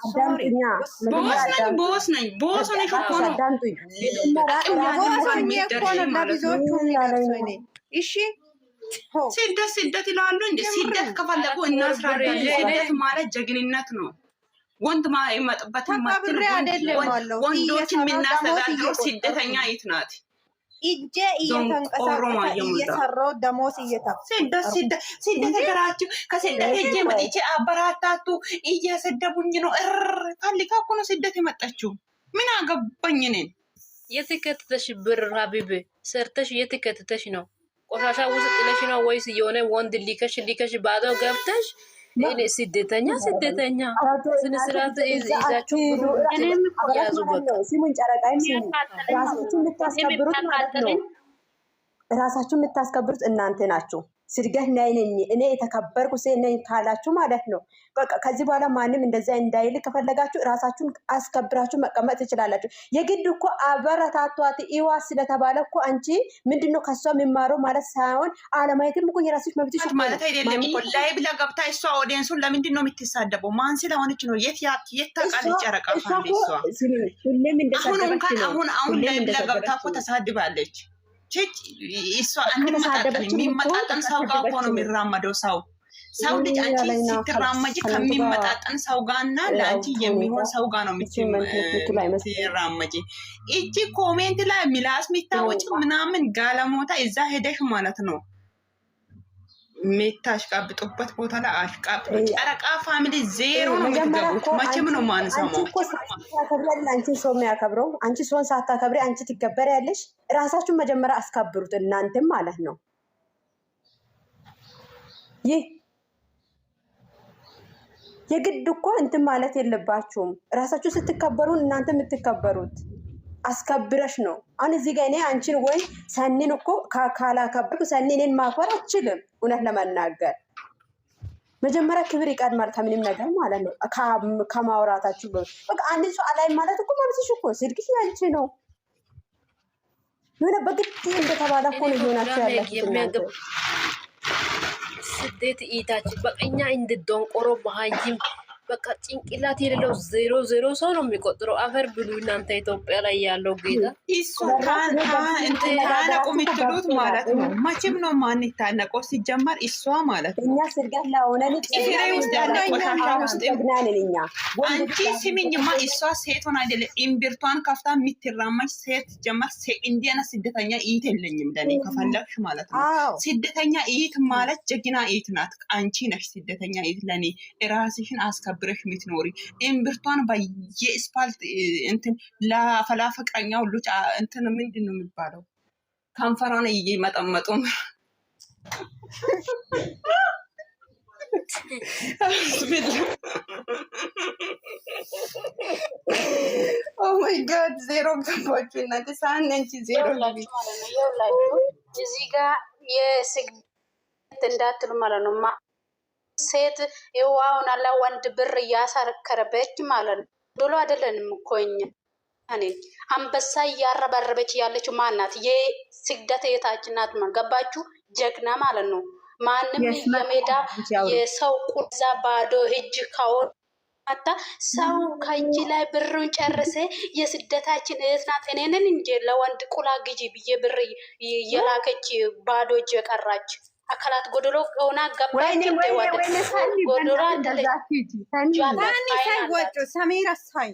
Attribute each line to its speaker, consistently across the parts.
Speaker 1: አዳምጡኛ
Speaker 2: ቦስ ነኝ ሾኮ ነው
Speaker 1: አዳምጡኝ
Speaker 3: ለብዙዎቹ የሚደርሱ እሺ
Speaker 2: ስደት ይላሉ እንዴ ስደት ከፈለጉ እናስራዳለን ስደት ማለት ጀግንነት ነው ወንድ ማይመጥበት ወንዶችን የምናስተዳድረው ስደተኛ የት ናት
Speaker 3: እጄ እየተንቀሳቀሰ እየሰራው ደሞዝ
Speaker 2: ስደት ሀገራችሁ ከስደት እጄ መጥቼ አበራታቱ እያሰደቡኝ ነው ፈልጋ እኮ ነው ስደት የመጣችው ምን አገባኝ እኔን
Speaker 4: የትከተሽ ብር ሀቢብ ሰርተሽ የትከተሽ ነው ቆሻሻ ውስጥ ጥለሽ ነው ወይስ የሆነ ወንድ ሊከሽ ባዶ ገብተሽ ስደተኛ ስነ ስርዓት ይዛችሁ ያዙበት
Speaker 1: ሲሙን ጨረቃይ ሲሙ ራሳችሁን የምታስከብሩት እናንተ ናችሁ ስርገት ነኝ እኔ የተከበርኩ ነኝ ካላችሁ ማለት ነው በቃ ከዚህ በኋላ ማንም እንደዛ እንዳይል ከፈለጋችሁ ራሳችሁን አስከብራችሁ መቀመጥ ትችላላችሁ የግድ እኮ አበረታቷት ኢዋ ስለተባለ እኮ አንቺ ምንድነው ከሷ የሚማረው ማለት ሳይሆን አለማየትም እኮ የራስሽ መብትሽ
Speaker 2: ማለት አይደለም እኮ ላይ ብላ ገብታ እሷ ኦዲየንሱን ለምንድን ነው የምትሳደበው ማን ስለሆነች ነው የት ተቃል ጨረቃ ፋንዲሷ
Speaker 1: ሁሌም እንደሰደበች ነው
Speaker 2: አሁን ላይ ብላ ገብታ እኮ ተሳድባለች እሷ አንመጣጠን የሚመጣጠን ሰው ጋር እኮ ነው የሚራመደው ሰው ልጅ አንቺ ስትራመጂ ከሚመጣጠን ሰው ጋርና ለአንቺ የሚሆን ሰው ጋር ነው የምትራመጂ እቺ ኮሜንት ላይ ሚላስ ሚታወጭ ምናምን ጋለሞታ እዛ ሄደሽ ማለት ነው ሜታሽቃብጡበት ቦታ ላይ አሽቃብ ጨረቃ ፋሚሊ ዜሮ ነው የምትገቡት መቼም ነው ማንሰማው
Speaker 1: አንቺ ሰው የሚያከብረው አንቺ ሰውን ሳታከብሪ አንቺ ትከበሪያለሽ ራሳችሁን መጀመሪያ አስከብሩት እናንተም ማለት ነው ይህ የግድ እኮ እንትን ማለት የለባችሁም ራሳችሁ ስትከበሩ እናንተ የምትከበሩት አስከብረሽ ነው አሁን እዚህ ጋር እኔ አንቺን ወይ ሰኒን እኮ ካላከበርኩ ሰኒንን ማክበር አልችልም እውነት ለመናገር መጀመሪያ ክብር ይቀድማል ከምንም ነገር ማለት ነው ከማውራታችሁ በቃ አንድ ሰው አላይ ማለት እኮ ማለትሽ እኮ ስልክሽ ያንቺ ነው ምን በግድ እንደተባለ እኮ ነው ይሆናችሁ ያላችሁ
Speaker 4: ስደት ኢታችን በቀኛ እንድዶንቆሮ በሃይም በቃ ጭንቅላት የሌለው 0 ሰው ነው የሚቆጥረው አፈር ብሉ እናንተ ኢትዮጵያ ላይ ያለው ጌታ
Speaker 2: እሱ ታነቁ የምትሉት ማለት ነው መቼም ነው ማን ይታነቀው ሲጀመር እሷ ማለት ነው
Speaker 1: እኛ ስርጋት ላሆነ
Speaker 2: ፍሬ ውስጥ ያለ ቆሻሻ ውስጥ
Speaker 1: ግናንኛ
Speaker 2: አንቺ ስሚኝማ እሷ ሴት ሆና አይደለ እምብርቷን ከፍታ የምትራመድ ሴት ጀመር እንዲያና ስደተኛ ኢት የለኝም ለኔ ከፈለግሽ ማለት ነው ስደተኛ ኢት ማለት ጀግና ኢት ናት አንቺ ነሽ ስደተኛ ኢት ለኔ ራስሽን አስከብረሽ ምትኖሪ እምብርቷን በየስፓልት እንትን ለፈላ ፍቅረኛ ሁሉ እንትን ምንድነው የሚባለው ካንፈራን እየመጠመጡ ኦ ማይ ጋድ ዜሮ ገባችሁ እናንተ ሳንንቺ ዜሮ ላይ
Speaker 5: እዚህ ጋር የስግደት እንዳትሉ ማለት ነው ሴት ይዋውን አላ ወንድ ብር እያሳከረበች ማለት ነው ዶሎ አይደለንም እኮ እኛ አንበሳ እያረበረበች ያለችው ማናት የስግደት የታችን ናት ገባችሁ ጀግና ማለት ነው ማንም የሜዳ የሰው ቁዛ ባዶ እጅ ካወጣ ሰው ከእጅ ላይ ብሩን ጨርሰ የስደታችን እህት ናት እኔንን እንጂ ለወንድ ቁላ ግጂ ብዬ ብር የላከች ባዶ እጅ የቀራች አካላት ጎዶሎ ሆና ገባች ጎዶሎ
Speaker 3: ወጭ ሰሜራ ሳይ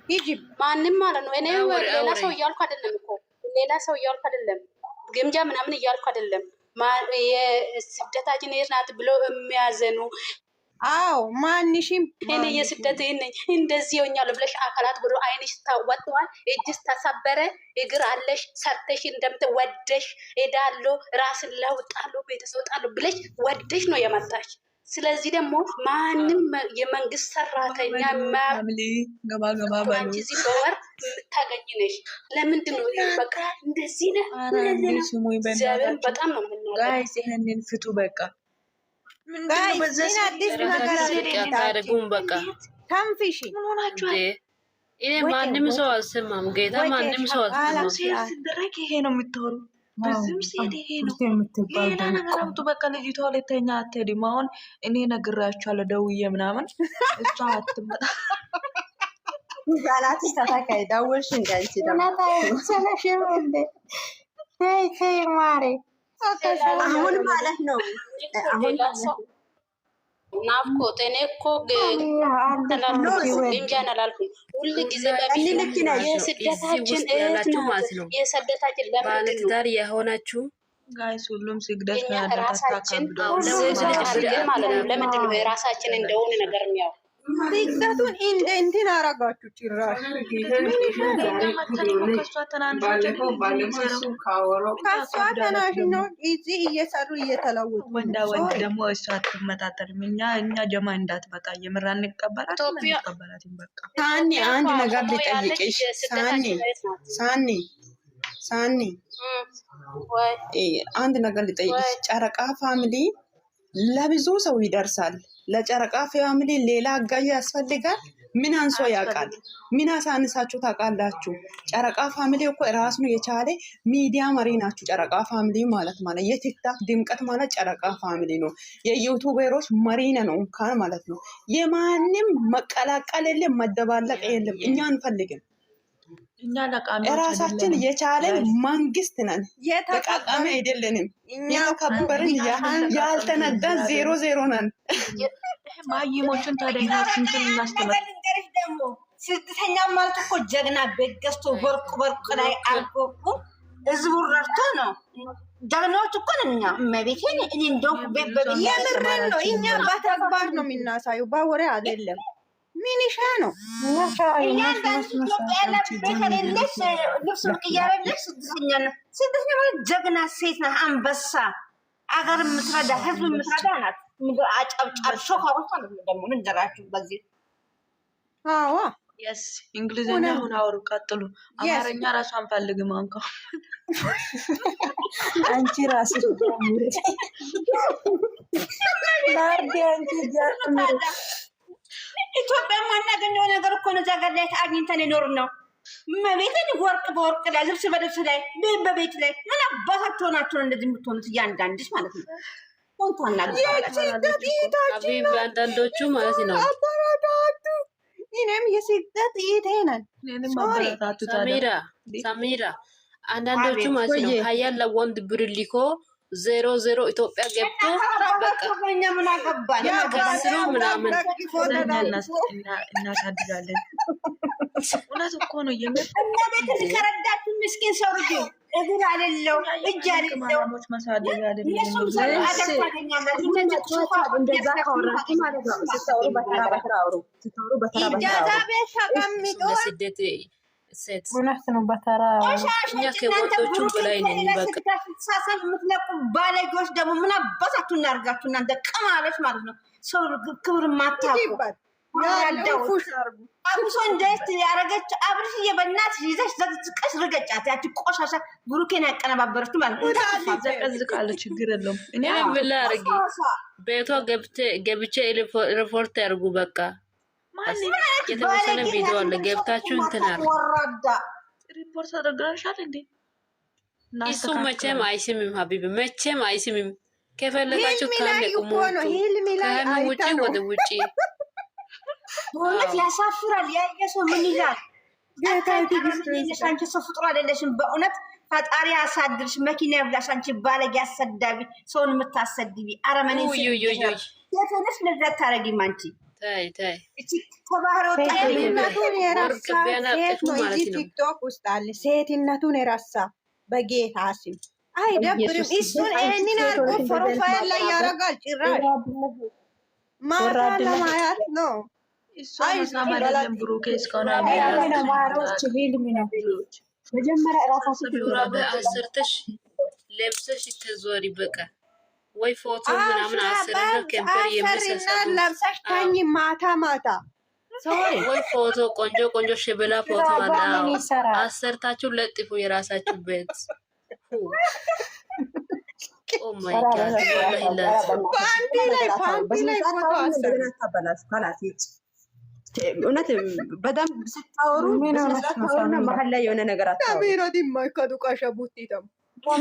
Speaker 5: ይጂ ማንንም ማለት ነው እኔ ሌላ ሰው እያልኩ አይደለም እኮ ሌላ ሰው እያልኩ አይደለም ግምጃ ምናምን እያልኩ አይደለም የስደታችን ናት ብሎ የሚያዘኑ
Speaker 3: አዎ ማንሽም
Speaker 5: እኔ የስደት ነኝ እንደዚህ ሆኛለሁ ብለሽ አካላት ብሎ አይንሽ ተወጥቷል እጅስ ተሰበረ እግር አለሽ ሰርተሽ እንደምትወደሽ ሄዳለሁ ራስን ለውጣለሁ ቤተሰውጣለሁ ብለሽ ወደሽ ነው የመጣሽ ስለዚህ ደግሞ ማንም የመንግስት ሰራተኛ
Speaker 2: ገባ ባሉ
Speaker 5: እዚህ በወር የምታገኝ ነሽ ለምንድን ነው በቃ እንደዚህ ነው በጣም ነው የምናገረው
Speaker 2: ጋይስ ይሄንን ፍቱ በቃ
Speaker 3: ተንፊሺ
Speaker 4: እኔ ማንም ሰው አልሰማም ጌታ ማንም ሰው አልሰማም
Speaker 2: ሲደረግ ይሄ ነው የምትወሩ
Speaker 6: ብዙም ሲሄድ ይሄ ነው ሌላ ነገር አምጡ። በቃ ልጅቷ ሁለተኛ አትሄድም። አሁን እኔ ነግራችኋለሁ ደውዬ ምናምን እሷ አትመጣ
Speaker 1: ዛላትሽ ተታካይ ደውልሽ እንዳንቺ ማሬ አሁን ማለት ነው አሁን
Speaker 5: ናፍቆት እኔ እኮ ግንጃን አላልኩም። ሁሉ ጊዜ የስደታችን እህት ነው። የስደታችን
Speaker 4: ባለትዳር የሆናችሁ
Speaker 6: ጋይስ ሁሉም ስግደት
Speaker 5: ራሳችን ማለት ነው። ለምንድን ነው የራሳችን እንደሆነ ነገር የሚያው
Speaker 3: ስግደቱን እንትን አረጋችሁ ጭራሽ
Speaker 6: ከሷ ተናንሽ
Speaker 3: ነው እዚህ እየሰሩ እየተለወጡ
Speaker 6: ወንዳ ወንድ ደግሞ እሷ አትመጣጠርም። እኛ ጀማ እንዳትመጣ የምራ እንቀበላት በቃ
Speaker 2: ሳኒ አንድ ነገር ልጠይቅሽ ሳኒ አንድ ነገር ልጠይቅሽ። ጨረቃ ፋሚሊ ለብዙ ሰው ይደርሳል። ለጨረቃ ፋሚሊ ሌላ አጋዥ ያስፈልጋል? ምን አንሶ ያውቃል? ምን አሳንሳችሁ ታውቃላችሁ? ጨረቃ ፋሚሊ እኮ ራሱን የቻለ ሚዲያ መሪ ናችሁ። ጨረቃ ፋሚሊ ማለት የቲክታክ ድምቀት ማለት ጨረቃ ፋሚሊ ነው። የዩቱበሮች መሪ ነው እንኳን ማለት ነው። የማንም መቀላቀል የለም፣ መደባለቅ የለም። እኛ አንፈልግም።
Speaker 6: እኛ
Speaker 2: ራሳችን የቻለን መንግስት ነን። ተቃቃሚ አይደለንም። የተከበርን ያልተነዳን 0 ነን።
Speaker 6: ማይሞችን ታደኛ ስንትን እናስተምር
Speaker 3: ደግሞ ስድስተኛ ማለት እኮ ጀግና ቤት ገዝቶ ወርቅ ላይ አርጎ ህዝቡ ረድቶ ነው። ጀግናዎች እኮ ነን እኛ። እመቤቴን እኔ እንደው የምርን ነው። እኛ በተግባር ነው የምናሳየው፣ በወሬ አይደለም። ሚኒሻ ነው ልብስ እያለለች ስድስተኛ ማለት ጀግና ሴት ናት። አንበሳ አገር የምትረዳ ህዝብ የምትረዳ ናት። አጨብጫብ ሾካዎች ማለት ነው። ደግሞ እንጀራችሁ በዚህ
Speaker 6: የስ እንግሊዝኛ አሁን አውሩ፣ ቀጥሉ። አማርኛ ራሱ አንፈልግም። አንካ
Speaker 1: አንቺ ራሱ
Speaker 3: ኢትዮጵያ ማናገኘው ነገር እኮ ነው። ዛጋ ላይ አግኝተን የኖርን ነው። መቤትን ወርቅ በወርቅ ላይ ልብስ በልብስ ላይ ቤት በቤት ላይ ምን አባታችሁ ናቸው እንደዚህ የምትሆኑት እያንዳንድሽ ማለት ነው።
Speaker 4: አንዳንዶቹ ማለት ነው
Speaker 3: እኔም የስደት ይሄነን
Speaker 4: ሳሚራ አንዳንዶቹ ማለት ነው ሀያል ለወንድ ብር ሊኮ 0 ኢትዮጵያ ገብቶ በቃ
Speaker 3: ምን አገባን
Speaker 4: ከስሩ ምናምን
Speaker 6: እናሳድጋለን። እውነት እኮ ነው።
Speaker 3: እና ቤት ከረዳችሁ ምስኪን ሰው ልጅ እግር አለለው እጅ አለለው
Speaker 6: ማሳደግ አይደለም።
Speaker 1: እውነት ነው። በተራ
Speaker 4: እኛ ከወንዶቹ በላይ ነን። በቃ
Speaker 3: የምትለቁ ባለጌዎች ደግሞ ምን አባታችሁ እናርጋችሁ እናንተ ቅማሎች ማለት ነው። ሰው ክብር ማታውቁ አብሶ እንደት ያረገች አብርሽ የበናት ይዘሽ ዘቅዝቀሽ ርገጫት። ያቺ ቆሻሻ ብሩኬን ያቀነባበረችው ማለት ነው።
Speaker 6: ዘቀዝቃለ ችግር የለውም።
Speaker 4: እኔ ብላ አርጊ ቤቷ ገብቼ ሪፖርት ያርጉ በቃ የተወሰነ ቪዲዮ አለ ገብታችሁ እንትን አለ
Speaker 6: ሪፖርት አድርገሻል እንዴ?
Speaker 4: እሱ መቼም አይስምም ሀቢብ መቼም አይስምም። ከፈለጋችሁ ካለ ቁሙ ከሀሚ ውጪ ወደ ውጪ
Speaker 3: በእውነት ያሳፍራል። ያየ ሰው ምን ይላል? አንቺ ሰው ፍጡር አይደለሽም። በእውነት ፈጣሪ አሳድርሽ፣ መኪና ያብላሽ። አንቺ ባለጌ አሰዳቢ፣ ሰውን የምታሰድቢ አረመኔ ሴትነሽ ለዛ ታረጊም አንቺ
Speaker 4: ታይ
Speaker 3: ሴትነቱን የረሳ ሴት ነው። እዚህ ቲክቶክ ውስጥ አለ ሴትነቱን የረሳ በጌታ ስም አይደብርም። እሱን ይህንን አርጎ ፕሮፋይል ላይ ያደርጋል። ጭራሽ ማታ ለማያት ነው።
Speaker 6: አይደለም ብሩኬ እስካሁን
Speaker 1: መጀመሪያ ራሳችሁ
Speaker 4: ሰርተሽ ለብሰሽ ትዞሪ በቃ ወይ ፎቶ ምናምን አሰርና ከበር የምሰሰው
Speaker 3: ለብሰሽ ታኝ ማታ
Speaker 4: ወይ ፎቶ ቆንጆ ሽብላ ፎቶ አለ አሰርታችሁ ለጥፉ የራሳችሁ ቤት። ኦ ማይ ጋድ
Speaker 3: ባንዲ ላይ ፎቶ አሰር
Speaker 1: እውነት በደንብ ስታወሩ መሀል ላይ የሆነ ነገር አታወሩ።
Speaker 3: ካሜራ ዲማ ከዱቃሻ ቡቲተም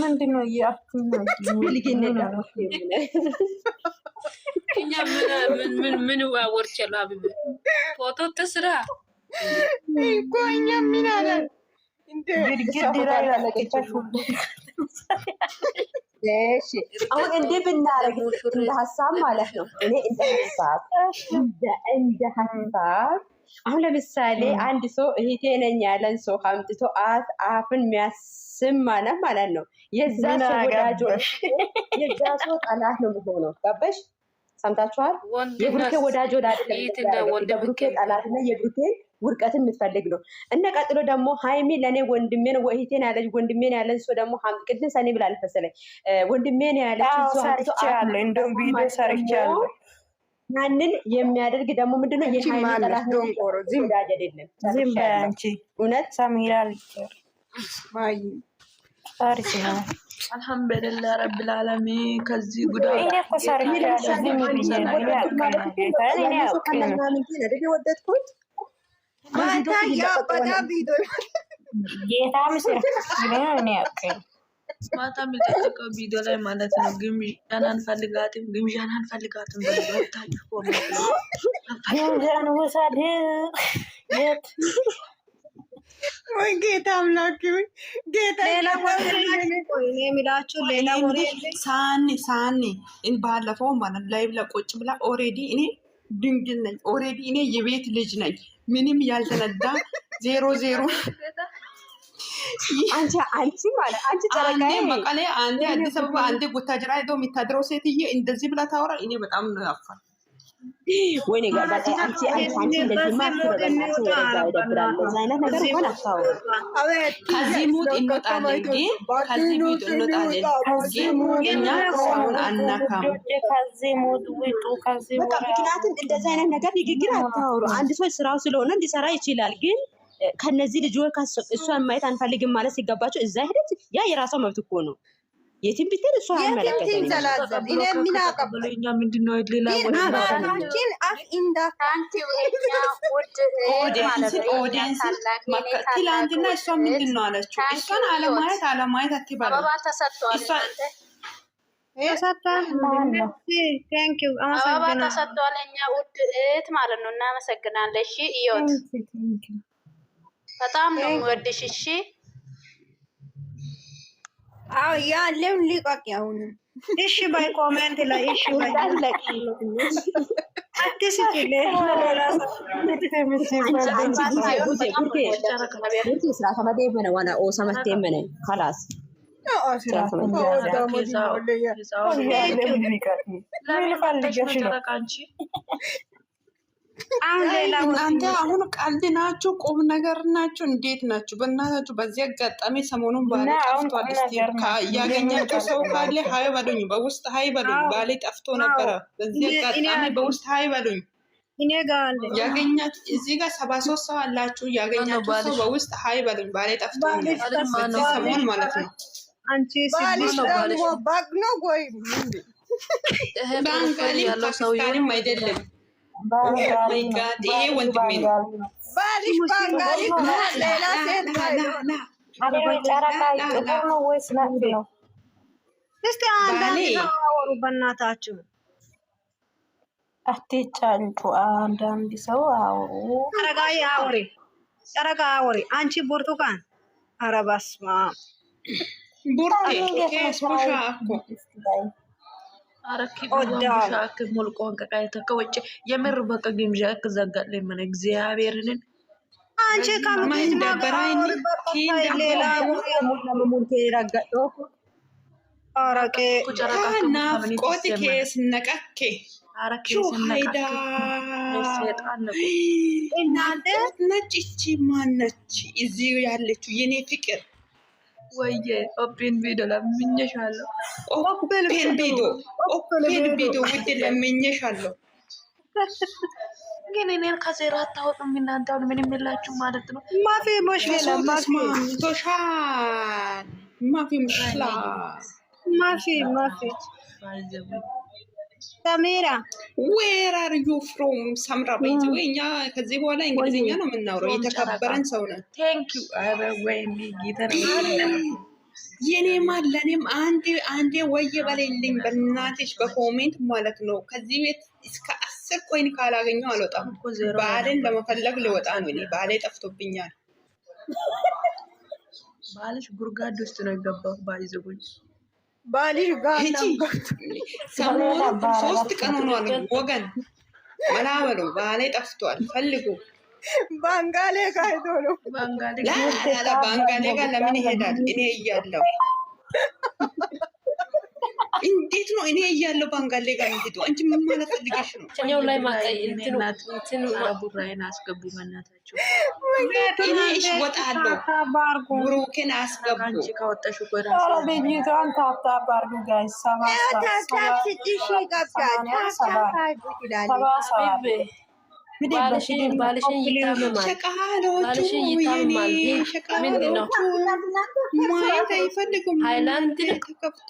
Speaker 7: ምንድን ነው እያልኩኝ
Speaker 4: እኛ ምን ወርቸላ ሀቢብ ፎቶ ትስራ
Speaker 3: እኮ እኛ ምን አለን
Speaker 7: ግድግድ ላይ ያለቀቻሽ
Speaker 1: አሁን እንዴ ብናረግ እንደ ሀሳብ ማለት ነው። እኔ እንደ ሀሳብ አሁን ለምሳሌ አንድ ሰው እህቴ ነኝ ያለን ሰው አምጥቶ አፍን የሚያስም ማለት ነው። የዛ ሰው ወዳጆ የዛ ሰው ጠላት ነው የሚሆነው። ገባሽ? ሰምታችኋል? የብሩኬ ወዳጆ የብሩኬ ጠላትና የብሩኬ ውድቀትን የምትፈልግ ነው። እና ቀጥሎ ደግሞ ሃይሚ ለእኔ ወንድሜን እህቴን ያለች ወንድሜን ያለን ሰው ደግሞ ቅድም ሰኔ ብላ አልፈሰለኝ ወንድሜን ያለች
Speaker 7: እንደውም ቪዲዮ ሰርቻለሁ።
Speaker 1: ያንን የሚያደርግ ደግሞ ምንድነው? የሃይሚ ጠላት ነው። ወዳጅ አይደለም።
Speaker 7: ዝም በይ አንቺ።
Speaker 1: እውነት
Speaker 7: ሰሚራ ልጅር
Speaker 3: ማይ
Speaker 7: ታሪክ ነው።
Speaker 6: አልሐምዱሊላህ ረብል ዓለሚን ከዚህ ጉዳይ
Speaker 7: እኔ እኮ ሰርቻለሁ። ዝም ብዬ ነው
Speaker 1: ወደድኩት
Speaker 3: ማታ ያበዳ ቪዲዮ
Speaker 7: ጌታ ምስር ነው ያውቀኝ
Speaker 6: ማታ የሚለቀቀው ቪዲዮ ላይ ማለት ነው። ግምዣን አንፈልጋትም በልታችሁ ኮሜንት ነው
Speaker 7: ግምዣን ወሳድ የት
Speaker 3: ወይ ጌታ አምላክ ጌታ ሌላ ወሬ የሚላችሁ ሌላ ወሬ
Speaker 2: ሳኒ ባለፈው ማለት ላይ ብላ ቁጭ ብላ ኦሬዲ እኔ ድንግል ነኝ፣ ኦሬዲ እኔ የቤት ልጅ ነኝ፣ ምንም ያልተነዳ 00
Speaker 1: አንቺ ማለት አንቺ ተረጋይ
Speaker 2: መቀሌ አንዴ አዲስ አበባ አንዴ ቡታጅራ ሄዶ የሚታድረው ሴትዬ እንደዚህ ብላ ታወራ። እኔ በጣም ነው ያፋል።
Speaker 1: ወይኔ ጋር አንቺ እንደዚህ ማስተረጋጋችሁ ይደብራል። አይነት ነገር እንኳን አታውሩ።
Speaker 2: ከዚህ ሙድ እንወጣለን፣ ግን ከዚህ ሙድ እንወጣለን። እኛ ሰውን አናካም።
Speaker 7: ከዚህ ሙድ ውጡ። ከዚህ
Speaker 1: በቃ ምክንያቱም እንደዚህ አይነት ነገር ንግግር አታውሩ። አንድ ሰው ስራው ስለሆነ ሊሰራ ይችላል፣ ግን ከነዚህ ልጆች እሷን ማየት አንፈልግም ማለት ሲገባቸው እዛ ሄደች። ያ የራሷ መብት እኮ ነው። የትም ብትል እሷ አይመለከተኝም።
Speaker 3: እኔ ምን አቀበለኛ
Speaker 6: ምንድነው ሌላ
Speaker 3: ወራችን አፍ
Speaker 5: እንዳታንቲ ወኛ ውድ
Speaker 2: ኦዲየንስ ትላንትና እሷ ምንድነው አለችው? እሷን አለማየት አትባሉ።
Speaker 5: አበባ ተሰጥቷል። አበባ ተሰጥቷል። እኛ ውድ እህት ማለት ነው። እናመሰግናለን። እሺ እዮት በጣም ነው የምወድሽ። እሺ
Speaker 3: አው ያለው ሊቀቅ ያውን እሺ ባይ ኮሜንት ላይ እሺ ባይ
Speaker 2: እናንተ አሁን ቀልድ ናችሁ? ቁም ነገር ናችሁ? እንዴት ናችሁ? በእናታችሁ በዚህ አጋጣሚ ሰሞኑን ባሌ ጠፍቷል። እስቲ ያገኛችሁ ሰው ካለ ሀይ በሉኝ፣ በውስጥ ሀይ በሉኝ። ባሌ ጠፍቶ ነበረ። በዚህ አጋጣሚ በውስጥ ሀይ በሉኝ። ያገኛችሁ እዚህ ጋር 73 ሰው አላችሁ። ያገኛችሁ ሰው በውስጥ ሀይ በሉኝ። ባሌ ጠፍቶ በዚህ ሰሞን ማለት ነው።
Speaker 3: አንቺ ሲባል ነው ባግ ነው ወይ
Speaker 2: ባንጋሊ ፓኪስታንም አይደለም። ይሄ ወንድሜ ነው።
Speaker 3: ባልሽ ባንጋሊ ሌላ ሴት ነው። እስቲ አወሩ በእናታችሁ
Speaker 7: አትጫንጩ። አንዳንድ ሰው አወሩ።
Speaker 3: ጨረቃ አወሪ። አንቺ ብርቱካን ኧረ በስመ አብ
Speaker 2: ቡርቴ ስፖሻ እኮ
Speaker 6: አረኪ ሻክ ሙልቆን ከወጭ የምር በቃ ግምዣ ከዘጋለኝ ምን እግዚአብሔርን
Speaker 3: አንቺ ከምን ደበራይ ሌላ ሙሉ ረጋጦ አረቄ
Speaker 2: ናፍቆት ኬስ ነቀኬ
Speaker 6: አረቄ
Speaker 2: ሹሃይዳ እናንተ ነጭ እቺ ማነች እዚህ ያለችው የኔ ፍቅር
Speaker 6: ወየ ኦፕን ቪዲዮ ለምኜሻለሁ።
Speaker 2: ኦፕን ቪዲዮ ውድ ለምኜሻለሁ።
Speaker 6: ግን እኔን ከዜሮ አታወጡም እናንተ አሁን ምንም የላችሁ ማለት ነው።
Speaker 3: ማፊ ሙሽኪላ
Speaker 2: ቶሻል ማፊ ሙሽኪላ
Speaker 3: ማፊ ሰሜራ
Speaker 2: ዌር አር ዩ ፍሮም ሰምራ ቤት ወይኛ ከዚህ በኋላ እንግሊዝኛ ነው የምናወራው። የተከበረን ሰው ነን።
Speaker 6: ቴንክ ዩ አረ ወይ ጌታ
Speaker 2: የኔማ ለኔም አንዴ ወየ በለልኝ በእናትሽ በኮሜንት ማለት ነው። ከዚህ ቤት እስከ 10 ኮይን ካላገኘው አልወጣም። ባሌን ለመፈለግ ልወጣ ነው። እኔ ባሌ ጠፍቶብኛል።
Speaker 6: ባልሽ ጉርጋድ ውስጥ ነው የገባው። ባይዘጉኝ
Speaker 1: ባልሽ ጋር ነው።
Speaker 2: ሰሞኑን 3 ቀን ሆኗል ወገን መላበሉ ባሌ ጠፍቷል። ፈልጉ።
Speaker 1: ባንጋሌ ጋር ሄዶ ነው።
Speaker 2: ባንጋሌ ጋር ለምን ይሄዳል? እኔ እያለሁ እንዴት ነው እኔ እያለሁ ባንጋሌ ጋር እንዴት አንቺ ምን ማለት ፈልገሽ ነው?
Speaker 4: ቸኛው ላይ ማቀይ እንትን
Speaker 6: ቡራዬን አስገቡ በእናታችሁ።
Speaker 2: እኔ እሺ ወጣለሁ። ብሩኬን አስገቡ።
Speaker 6: አንቺ ካወጣሽ እኮ
Speaker 7: ልጅቷን ታብታብ አድርጉ ጋይስ። ባልሽን ይታመማል። ባልሽን ይታመማል። ምንድን ነው
Speaker 2: ማየት አይፈልጉም።
Speaker 4: ሃይላንድ
Speaker 2: ተከፍቶ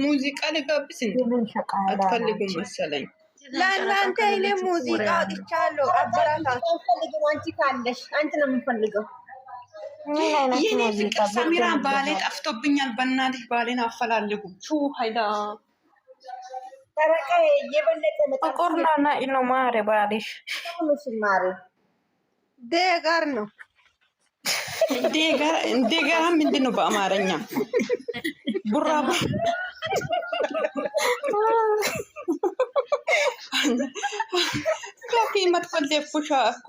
Speaker 2: ሙዚቃ ልጋብዝ አትፈልጉም መሰለኝ።
Speaker 1: ለእናንተ እኔ ሙዚቃ አውጥቻለሁ። አበራታችሁ ፈልጉ። አንቺ ካለሽ አንቺ ነው የምፈልገው።
Speaker 2: የኔ ፍቅር ሰሚራ ባሌ ጠፍቶብኛል። በእናትሽ ባሌን አፈላልጉ። ቹ ሃይዳ
Speaker 1: ተረቀ የበለጠ
Speaker 7: ቆርናና ኢኖ ማሬ ባልሽ
Speaker 1: ማሬ ደጋር ነው።
Speaker 2: ደጋር ምንድን ነው በአማርኛ? ቡራ ካፊ መጥፈል ደፉሻ እኮ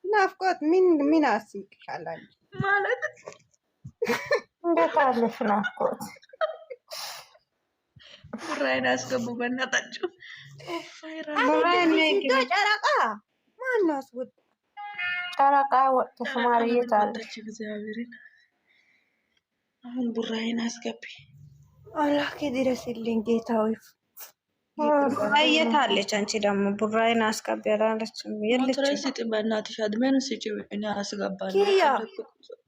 Speaker 1: ናፍቆት ምን አስይቅሻል
Speaker 6: ማለት
Speaker 7: እንዴት አለሽ ናፍቆት?
Speaker 6: ቡራዬን አስገቡ በእናታችሁ።
Speaker 1: ጨረቃ ማነው አስወጣ?
Speaker 7: ጨረቃ ወጥተሽ ማርየት አለች።
Speaker 6: እግዚአብሔርን አሁን ቡራዬን አስገቢ።
Speaker 1: አላህ ድረስልኝ ጌታዊ። አየታለች። አንቺ ደግሞ ቡራዬን አስገቢ አላለችም? የለችም።
Speaker 6: ስጥ በእናትሽ አድሜን ስጭ። እኔ አስገባለሁ።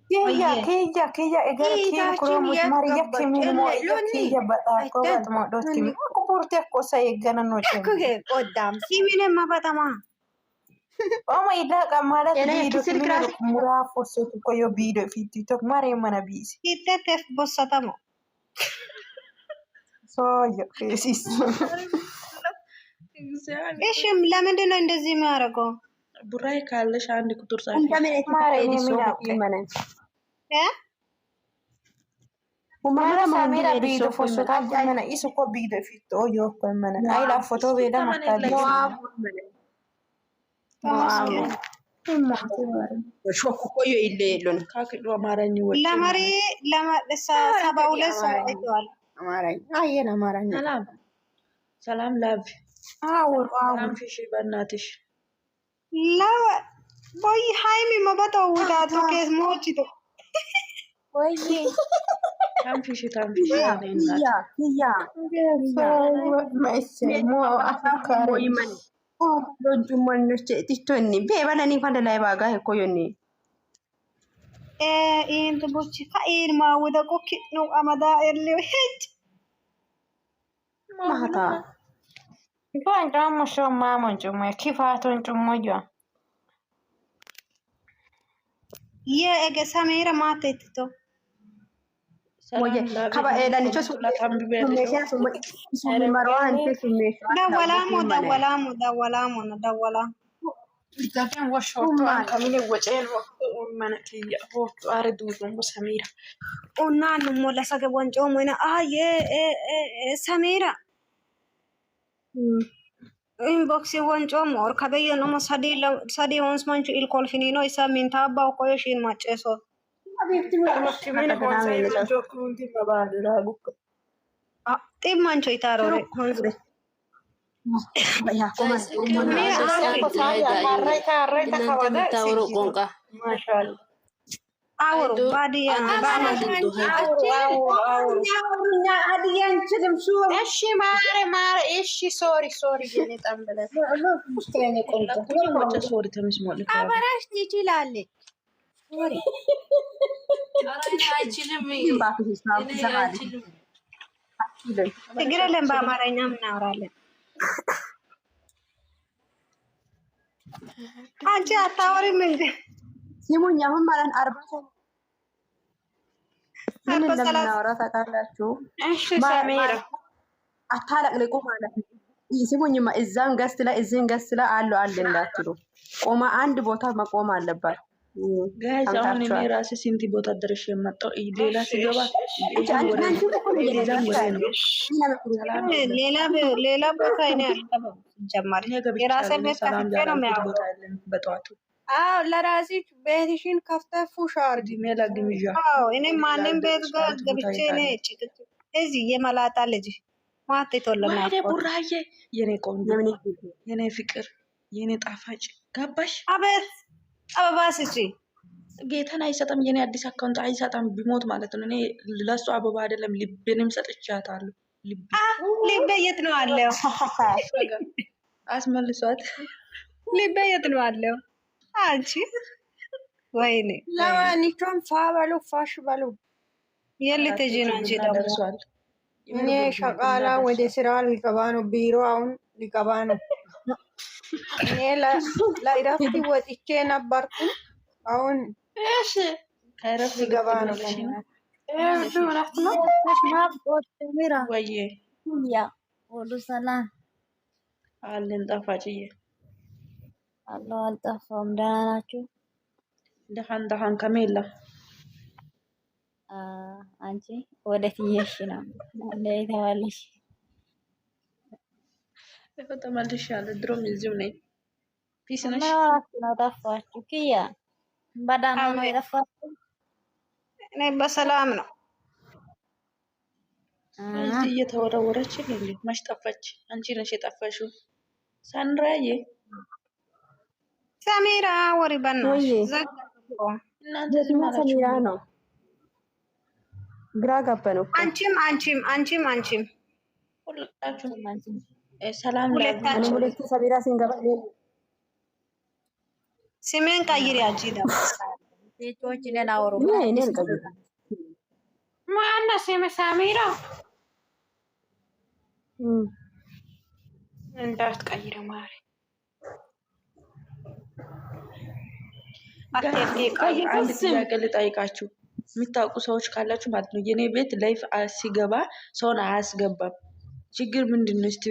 Speaker 7: ኪያ egar kiya kuromu mariya kimi mo kiya bata ko batmo dot kimi ko porte ko sai ganano che
Speaker 1: ቆዳም ሲሚኔ ማባታማ
Speaker 7: ኦማ ይላቃ ማለት ቪዲዮ ሲልክራ ሙራ ፎሶት ko yo video fitti tok mare mana bisi
Speaker 1: ይተተፍ ቦሳታሞ
Speaker 7: so yo fesis
Speaker 1: እሺም ለምንድን ነው እንደዚህ የሚያደርገው?
Speaker 6: ቡራዬ ካለሽ አንድ ቁጥር ጻፊ
Speaker 1: እንደምን ማረ
Speaker 7: ሚና
Speaker 1: ይመነን
Speaker 7: Umara samira bido fosota mana isu ko bido fitto yo ko mana ai la foto beda matali
Speaker 1: ሾኩ ቆዮ ይለየሉን
Speaker 6: ካክዶ አማራኝ ወጥ
Speaker 1: ለማሪ ለማደሳ 72 ሰዓት አይቷል። አማራኝ አየና አማራኝ
Speaker 6: ሰላም ላቭ ሰላም ፊሽ በእናትሽ
Speaker 1: ላ ቦይ ሃይሚ መበጣው ወዳቶ ከስ ሞችቶ ወይ
Speaker 6: ታምፊሽ
Speaker 1: ያ
Speaker 7: ማይሴ ሞ አፋካሪ
Speaker 1: ይመን ሎጁ ማንነች ቲቶኒ በባለኒ ፈንደ ላይ ባጋ እኮዮኒ ኢንት ቦቺ ካኢን ማውደ ቆኪ ነው አማዳ ኤሌው ሄድ ማታ
Speaker 7: Buon giorno, sono mamma, giorno, chi fa un giorno io?
Speaker 1: የእገ ሰሜራ ማተትቶ ወየ ከባ ኤዳኒቾ ሱመራን ተስሜሽ ደወላሙ
Speaker 6: Zaten washoto kamile wacel manaki hoto ardu samira
Speaker 1: onnanu mola sage bonco moina aye samira inbox bonco mor kabeyo no sadi ons manchu il kolfinino isa minta ba ko yeshin macheso Tim mancho itarore hongre
Speaker 3: ችግር የለም በአማርኛ እናወራለን። አንቺ አታወሪም እንዴ?
Speaker 1: ሲሙኝ አሁን ማለት 40 ሰው ምን እንደምናወራ ታውቃላችሁ?
Speaker 3: እሺ ሰሜራ
Speaker 1: አታለቅልቁ ማለት ነው። ሲሙኝማ እዛም ገስት ላይ እዚህን ገስት ላይ አለ እንዳትሉ፣ ቆማ አንድ ቦታ መቆም አለባት።
Speaker 6: ጋይስ አሁን እኔ ራሴ ስንት ቦታ ድረሽ የመጣው ሌላ ሲገባ
Speaker 3: ሌላ ቦታ እኔ አልገባም። ጀማሪ የራሴ ቤት ከፍቼ ነው የሚያወራው
Speaker 6: በጠዋቱ።
Speaker 3: አዎ ለራስሽ ቤትሽን ከፍተሽ ፉሽ አድርጊ። አዎ እኔ ማንም ቤት ገብቼ እኔ ጭቅጭቅ እዚህ የመላጣ ልጅ ማት ተወለና
Speaker 6: ቡራዬ የኔ ቆንጆ የኔ ፍቅር የኔ ጣፋጭ ገባሽ?
Speaker 3: አቤት አበባ ስጪ።
Speaker 6: ጌታን አይሰጠም። የኔ አዲስ አካውንት አይሰጠም ቢሞት ማለት ነው። እኔ ለሱ አበባ አይደለም ልቤንም ሰጥቻታለሁ።
Speaker 3: ልቤ የት ነው አለው?
Speaker 6: አስመልሷት።
Speaker 3: ልቤ የት ነው አለው? አንቺ ወይኔ ለማንኛውም ፋበሉ ፋሽ በሉ የልትጂ ነው እንጂ ደርሷል። እኔ ሸቃላ ወደ ስራ ሊገባ ነው። ቢሮ አሁን ሊገባ ነው። እኔ ለእረፍት ወጥቼ ነበርኩ። አሁን እሺ ከእረፍት ሊገባ ነው።
Speaker 6: ወይዬ
Speaker 8: ያ ሁሉ ሰላም
Speaker 6: አለን። ጣፋጭዬ
Speaker 8: አለው አልጠፋም። ደህና ናችሁ?
Speaker 6: ደሃን ከሜላ
Speaker 8: አንቺ ወዴት እየሄድሽ ነው? እንዴት ዋልሽ?
Speaker 6: ተመልሻለሁ። ድሮም እዚሁ ነኝ። ፒስ ነሽ?
Speaker 8: ነው ጠፋችሁ? ኪያ በደህና ነው የጠፋችሁ?
Speaker 3: እኔ በሰላም ነው።
Speaker 6: እዚህ እየተወረወረች እንዴ? መች ጠፋች? አንቺ ነሽ የጠፋሽው። ሳንራዬ
Speaker 3: ሰሚራ ወሪ በናትሽ ዘግቶ
Speaker 6: እናንተ
Speaker 1: ሰሚራ ነው። ግራ ገባን እኮ
Speaker 3: አንቺም
Speaker 6: ሁላችሁም ሰላም
Speaker 1: ሁለት ሰሚራ ሲንገባ
Speaker 3: ስሜን ቀይሪ። አንቺ ደግሞ
Speaker 8: ሴቶች ነን አወሩ
Speaker 3: ማነው ስሜ? ሰሚራ እንዳትቀይሪ ማሪ።
Speaker 6: አንድ ጥያቄ ልጠይቃችሁ የምታውቁ ሰዎች ካላችሁ ማለት ነው። የኔ ቤት ላይፍ ሲገባ ሰውን አያስገባም። ችግር ምንድን ነው? እስቲ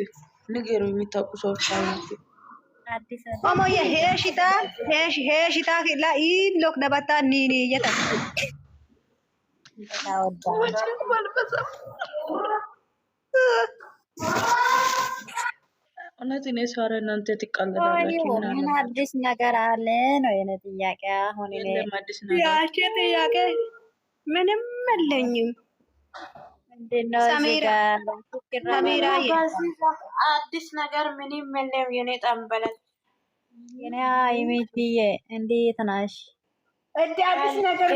Speaker 6: ንገሩ የሚታውቁ ሰዎች ካላችሁ።
Speaker 3: ኦሞ የሄሽታ ላ ኢሎክ ደባታ ኒኒ የታ
Speaker 6: እውነት እኔ ሳራ እናንተ ትቀልዳላችሁ።
Speaker 8: ምን አዲስ ነገር አለ ነው የኔ ጥያቄ። አሁን እኔ
Speaker 6: አዲስ ነገር
Speaker 3: ያቺ ጥያቄ ምንም የለኝም።
Speaker 8: ሰሚራ
Speaker 3: አዲስ ነገር ምንም የለም። የኔ ጠንበለት
Speaker 8: የኔ አይሚትዬ እንዴት ነሽ?
Speaker 3: እንደ አዲስ ነገር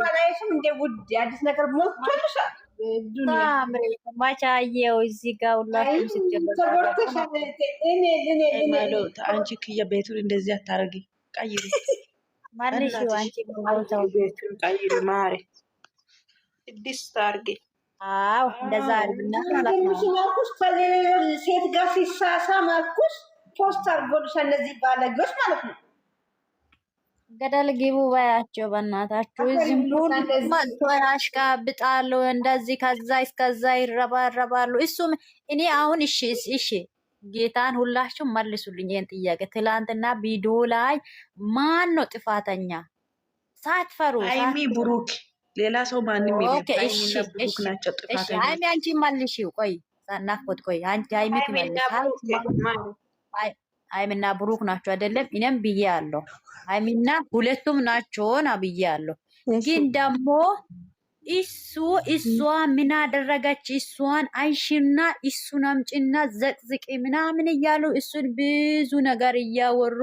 Speaker 3: ማላየሽም እንደ ውድ አዲስ ነገር ሞልቶልሻል።
Speaker 8: ማቻየው እዚህ ጋር ሁላችሁም ስትጀምሩ
Speaker 6: አንቺ ክያ ቤቱን እንደዚህ አታረጊ። ቀይሪ
Speaker 8: ማንሽ አንቺ ነው
Speaker 3: ቤቱን ቀይሪ ማሪ አዲስ ታርጊ።
Speaker 8: አዎ እንደዛ አድርግና
Speaker 3: ማርኩስ ሴት ጋር ሲሳሳ ማርኩስ ፖስት አድርጎልሻል። እነዚህ ባለጌዎች ማለት ነው።
Speaker 8: ገደል ግቡ ባያቸው በእናታችሁ። ዝም ብሎ ያሽቃብጣሉ እንደዚህ ከዛ እስከዛ ይረባረባሉ። እሱም እኔ አሁን እሺ ጌታን ሁላችሁም መልሱልኝ ይሄን ጥያቄ። ትላንትና ቪዲዮ ላይ ማን ነው ጥፋተኛ? ሳትፈሩ
Speaker 6: አይሚ ብሩክ፣ ሌላ ሰው ማንም የለም። አይሚና ብሩክ ናቸው ጥፋተኛ።
Speaker 8: አይሚ አንቺ መልሺው። ቆይ ሳናፍቆት ቆይ አንቺ አይሚ ትመልሳል። አይሚና ብሩክ ናቸው አይደለም? እኔም ብዬ አለው አይሚና ሁለቱም ናቸው ና ብዬ አለው። ግን ደግሞ እሷ ምን አደረገች? እሷን አይሽና እሱን አምጪና ዘቅዝቂ ምናምን እያሉ እሱን ብዙ ነገር እያወሩ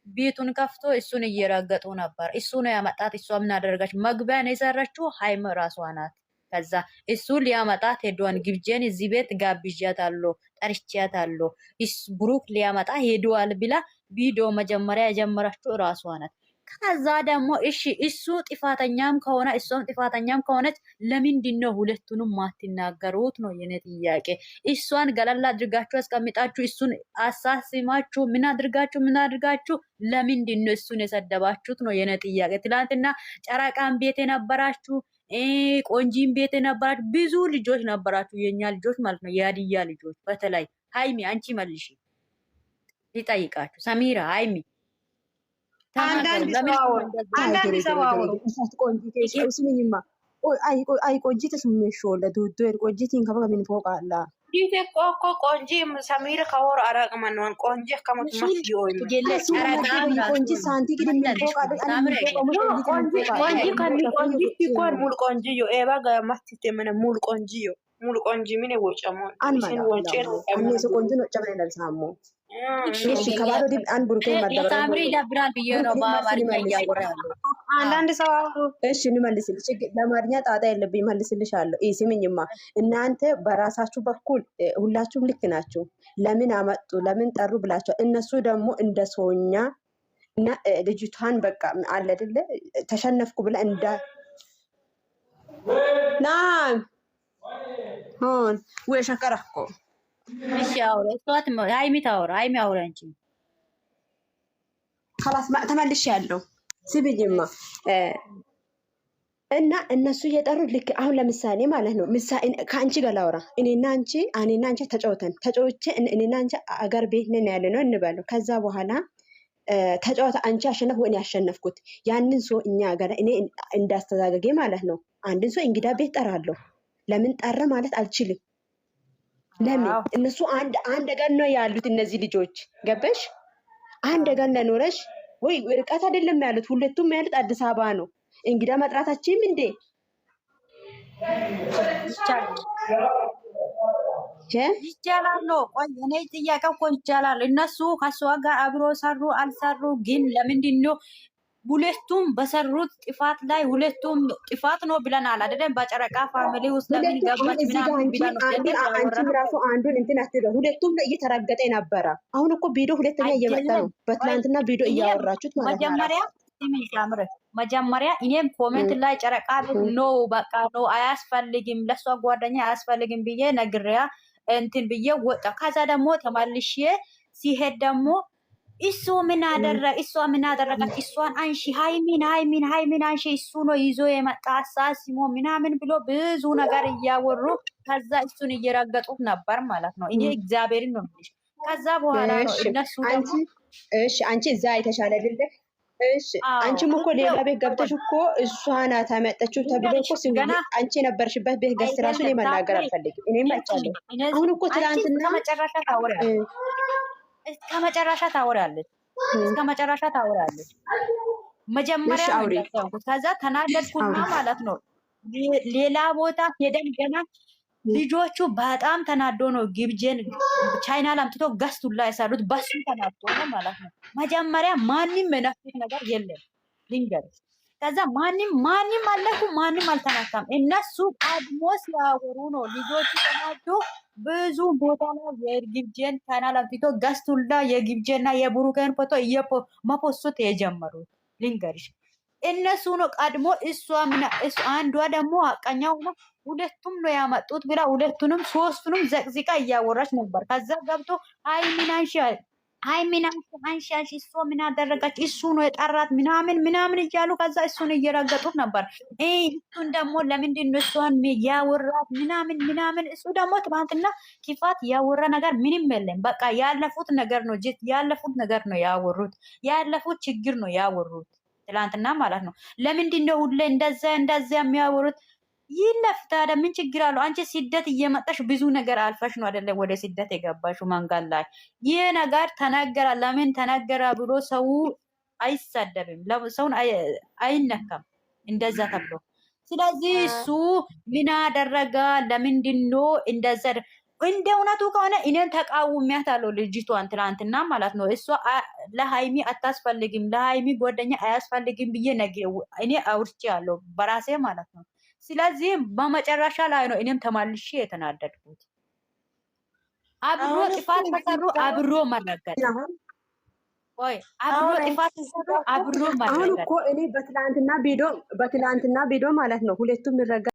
Speaker 8: ቤቱን ከፍቶ እሱን እየረገጡ ነበር። እሱ ነው ያመጣት። እሷ ምን አደረገች? መግቢያን የሰራችው ሃይም ራሷ ናት። ከዛ እሱ ሊያመጣት ሄዷን ግብጄን እዚህ ቤት ጋብዣታለሁ ጠርቻታለሁ ብሩክ ሊያመጣ ሄዷል ብላ ቪዲዮ መጀመሪያ የጀመረችው ራሷ ናት። ከዛ ደግሞ እሺ እሱ ጥፋተኛም ከሆነ እሷም ጥፋተኛም ከሆነች ለምንድን ነው ሁለቱንም ማትናገሩት ነው የኔ ጥያቄ። እሷን ገለላ አድርጋችሁ አስቀምጣችሁ እሱን አሳስማችሁ ምን አድርጋችሁ ለምንድን ነው እሱን የሰደባችሁት ነው የኔ ጥያቄ። ትላንትና ጨረቃን ቤት የነበራችሁ ቆንጂን ቤት የነበራችሁ ብዙ ልጆች ነበራችሁ፣ የኛ ልጆች ማለት ነው፣ የሀዲያ ልጆች። በተለይ ሃይሚ አንቺ መልሽ ሊጠይቃችሁ፣ ሰሚራ ሃይሚ
Speaker 3: አንዳንድ ሰው አወሩ
Speaker 1: ቆንጂት ስሜሾ ለዱዱ ቆንጂትን ከበቀ ምን ፎቃላ
Speaker 3: ዲቴ ኮኮ ቆንጂ ሰሚር ከወር አራቅማን ቆንጂ ከሞት ማስዲዮይ
Speaker 1: ቆንጂ ሳንቲ ግን ምን ፎቃላ
Speaker 3: ቆንጂ ሲኮን ሙሉ ቆንጂ ዮ ኤባ ጋማስቲ ምን ሙሉ ቆንጂ ዮ ሙሉ ቆንጂ ምን ወጨሞ ሲን ወጨ ነው
Speaker 1: አምኔ ቆንጂ ነው ጨበለ ለልሳሞ እሺ ከባዶ ዲብ አን ቡርኬ ማደረ
Speaker 8: ሳምሪ ይደብራል ብዬ ነው በአማርኛ እያወራለሁ።
Speaker 3: አንዳንድ ሰው
Speaker 1: እሺ እንመልስልሽ፣ ለማርኛ ጣጣ የለብኝ መልስልሻለሁ። ስሚኝማ እናንተ በራሳችሁ በኩል ሁላችሁም ልክ ናችሁ። ለምን አመጡ ለምን ጠሩ ብላችሁ እነሱ ደግሞ እንደ ሰውኛ እና ልጅቷን በቃ አለ አይደለ ተሸነፍኩ ብላ እንዳ ናም ሆን ወይ ሸከራኮ
Speaker 8: እሺ አውራ እሷት ሃይሚ ታውራ ሃይሚ አውራ እንጂ
Speaker 1: خلاص ተመልሽ ያለው ስሚኝማ እና እነሱ እየጠሩ ልክ አሁን ለምሳሌ ማለት ነው ምሳሌ ከአንቺ ጋር ላውራ እኔና አንቺ ተጫውቼ እኔና አንቺ አገር ቤት ነን ያለ ነው እንበለው። ከዛ በኋላ ተጫውታ አንቺ አሸነፍ ወይ ያሸነፍኩት ያንን ሰው እኛ ጋር እኔ እንዳስተዛገጌ ማለት ነው አንድን ሰው እንግዳ ቤት ጠራለሁ። ለምን ጠራ ማለት አልችልም። ለምን እነሱ አንድ ጋር ነው ያሉት እነዚህ ልጆች ገበሽ አንድ ጋር ለኖረሽ ወይ ርቀት አይደለም ያሉት ሁለቱም ያሉት አዲስ አበባ ነው። እንግዳ መጥራታችንም እንዴ
Speaker 8: ይቻላል ነው። ቆይ እኔ ጥያቄው እኮ ይቻላል። እነሱ ከሷ ጋር አብሮ ሰሩ አልሰሩ ግን ለምንድን ነው ሁለቱም በሰሩት ጥፋት ላይ ሁለቱም ጥፋት ነው ብለናል አይደለም? በጨረቃ ፋሚሊ ውስጥ ለምን ገባች ምናምን ብለናል።
Speaker 1: አንቺ ራሱ አንዱን እንትን አትደው ሁለቱም እየተራገጠ ነበረ። አሁን እኮ ቪዲዮ ሁለተኛ እየመጣ ነው። በትናንትና ቪዲዮ እያወራችሁት ማለት ነው።
Speaker 8: መጀመሪያ እኔም ኮሜንት ላይ ጨረቃ ነው በቃ ነው አያስፈልግም ለሷ ጓደኛ አያስፈልግም ብዬ ነግሬያ እንትን ብዬ ወጣ። ከዛ ደግሞ ተማልሼ ሲሄድ ደግሞ እሷ ምን አደረገች? እሷን አንሺ ሃይሚን አንሺ እሱ ነው ይዞ የመጣ አሳሲሞ ምናምን ብሎ ብዙ ነገር እያወሩ ከዛ እሱን እየረገጡት ነበር ማለት ነው። እኔ እግዚአብሔርን ነው የምልሽ። ከዛ በኋላ ነው እነሱ
Speaker 1: እሺ አንቺ እዛ አይተሻለ አይደለ? እሺ አንቺም እኮ ሌላ ቤት ገብተሽ እኮ እሷ ናት ያመጣችው ተብሎ እኮ ሲገና አንቺ የነበርሽበት ቤት ገስ ራሱ እኔ መናገር አልፈልግም። እኔም አይቻለሁ። አሁን እኮ ትናንትና
Speaker 8: መጨረሻ ታወራለች። እስከ መጨረሻ ታወራለች። መጀመሪያ ከዛ ተናደድኩና ማለት ነው ሌላ ቦታ ሄደን ገና ልጆቹ በጣም ተናዶ ነው ግብጄን ቻይና ላምጥቶ ገስቱላ የሰሩት በሱ ተናዶ ነው ማለት ነው። መጀመሪያ ማንም የነኩት ነገር የለም ልንገርሽ። ከዛ ማንም አለኩ ማንም አልተናካም። እነሱ ቀድሞ ሲያወሩ ነው ልጆቹ ተናዶ ብዙ ቦታ ነው የግብጄን ቻናል አምጥቶ ገስቱላ የግብጄና የብሩኬን ፎቶ መፖስት የጀመሩት ልንገርሽ። እነሱ ነው ቀድሞ እሷ አንዷ ደግሞ አቀኛው ነው ሁለቱም ነው ያመጡት ብላ ሁለቱንም ሶስቱንም ዘቅዝቃ እያወራች ነበር። ከዛ ገብቶ ሃይሚን አንሺ እሷ ምን አደረጋች? እሱ ነው የጠራት ምናምን እያሉ ከዛ እሱን እየረገጡት ነበር። እሱን ደግሞ ለምንድን ነው እሷን ያወራት ምናምን እሱ ደግሞ ትናንትና ክፋት ያወራ ነገር ምንም የለም። በቃ ያለፉት ነገር ነው ያወሩት። ያለፉት ችግር ነው ያወሩት ትላንትና ማለት ነው። ለምንድን ነው ሁሌ እንደዛ የሚያወሩት? ይለፍ ታዲያ ምን ችግር አለው? አንቺ ስደት እየመጣሽ ብዙ ነገር አልፈሽ ነው አይደለ ወደ ስደት የገባሽው መንገድ ላይ። ይህ ነገር ተነገረ ለምን ተነገረ ብሎ ሰው አይሰደብም፣ ሰውን አይነካም እንደዛ ተብሎ። ስለዚህ እሱ ምን አደረጋ? ለምንድን ነው እንደዛ? እንደ እውነቱ ከሆነ እኔን ተቃውሚያታለሁ ልጅቷን ትናንትና ማለት ነው። እሷ ለሃይሚ አታስፈልግም ለሃይሚ ጓደኛ አያስፈልግም ብዬ እኔ አውርቼያለሁ በራሴ ማለት ነው። ስለዚህ በመጨረሻ ላይ ነው እኔም ተማልሼ የተናደድኩት። አብሮ ጥፋት ከሰሩ አብሮ መረገጥ ቆይ አብሮ ጥፋት ሲሰሩ አብሮ
Speaker 1: አሁን
Speaker 8: ማድረግ
Speaker 1: እኮ እኔ በትላንትና ቪዲዮ ማለት ነው ሁለቱም ይረጋ